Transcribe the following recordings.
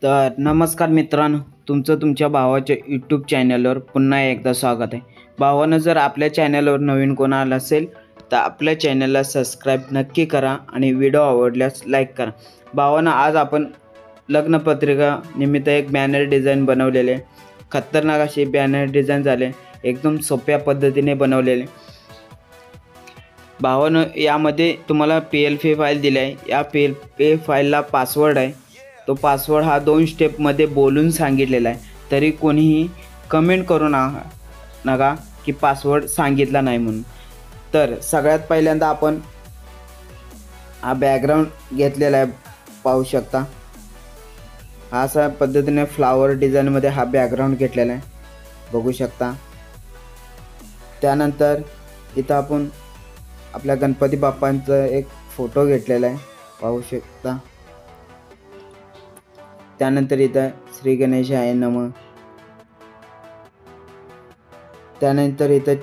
तर नमस्कार मित्रांनो, तुमचं तुमच्या भावाच्या यूट्यूब चॅनलवर पुन्हा एकदा स्वागत आहे. भावानं जर आपल्या चॅनलवर नवीन कोण आला असेल तर आपल्या चॅनलला सबस्क्राईब नक्की करा आणि व्हिडिओ आवडल्यास लाईक करा. भावानं आज आपण लग्नपत्रिका निमित्त एक बॅनर डिझाईन बनवलेले, खतरनाक अशी बॅनर डिझाईन झाले, एकदम सोप्या पद्धतीने बनवलेले. भावानं यामध्ये तुम्हाला PLP फाईल दिली आहे. या PLP फाईलला पासवर्ड आहे. तो पासवर्ड हा 2 स्टेपमध्ये बोलून सांगितलेला आहे. तरी कोणीही कमेंट करू नका की पासवर्ड सांगितला नाही म्हणून. तर सगळ्यात पहिल्यांदा आपण हा बॅकग्राऊंड घेतलेला आहे, पाहू शकता. हा अशा पद्धतीने फ्लावर डिझाईनमध्ये हा बॅकग्राऊंड घेतलेला आहे, बघू शकता. त्यानंतर इथं आपण आपल्या गणपती बाप्पांचा एक फोटो घेतलेला आहे, पाहू शकता. त्यानंतर इथं श्री गणेशाय नमः. त्यानंतर इथं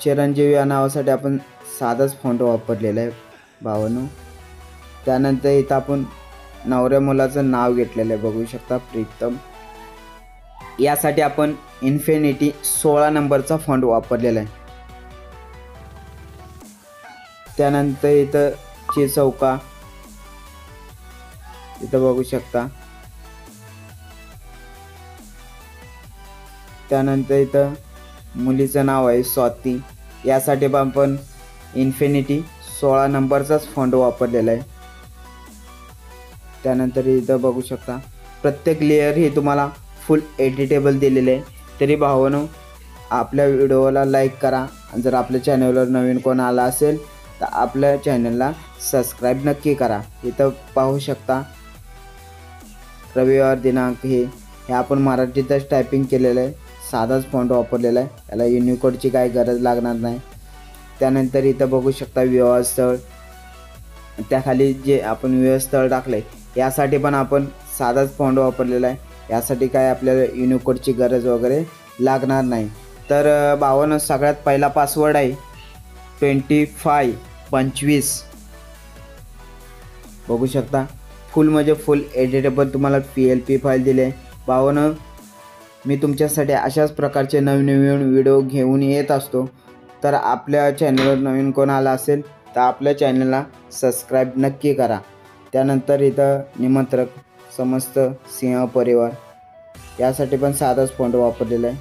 चिरंजीव या नावासाठी आपण साधाच फॉन्ट वापरलेला आहे भावांनो. त्यानंतर इथं आपण नवऱ्या मुलाचं नाव घेतलेलं आहे, बघू शकता, प्रीतम. यासाठी आपण इन्फिनिटी 16 नंबरचा फॉन्ट वापरलेला आहे. त्यानंतर इथं चौका इथं बघू शकता. त्यानंतर इथं मुलीचं नाव आहे स्वाती. यासाठी पण आपण इन्फिनिटी 16 नंबरचाच फॉन्ट वापरलेला आहे. त्यानंतर इथं बघू शकता प्रत्येक लेअर हे तुम्हाला फुल एडिटेबल दिलेले आहे. तरी भावांनो, आपल्या व्हिडिओला लाईक करा. जर आपल्या चॅनलवर नवीन कोण आला असेल तर आपल्या चॅनलला सबस्क्राईब नक्की करा. इथं पाहू शकता रविवार दिनांक हे आपण मराठीतच टायपिंग केलेलं आहे, साधाच फॉन्ट वापरलेला आहे. याला युनिकोडची काही गरज लागणार नाही. त्यानंतर इथं बघू शकता विवाह स्थळ. त्याखाली जे आपण विवाह स्थळ टाकलं आहे यासाठी पण आपण साधाच फॉन्ट वापरलेला आहे. यासाठी काय आपल्याला युनिकोडची गरज वगैरे लागणार नाही. तर भावांनो, सगळ्यात पहिला पासवर्ड आहे 2525, बघू शकता. फुल म्हणजे फुल एडिटेबल तुम्हाला PLP फाईल दिली आहे. भावांनो, मी तुमच्यासाठी अशाच प्रकारचे नवीन व्हिडिओ घेऊन येत असतो. तर आपल्या चॅनलवर नवीन कोण आला असेल तर आपल्या चॅनलला सबस्क्राईब नक्की करा. त्यानंतर इथं निमंत्रक समस्त सिंह परिवार, यासाठी पण साधाच फॉन्ट वापरलेला आहे.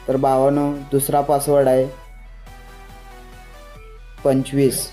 तर भावांनो, दुसरा पासवर्ड आहे 25.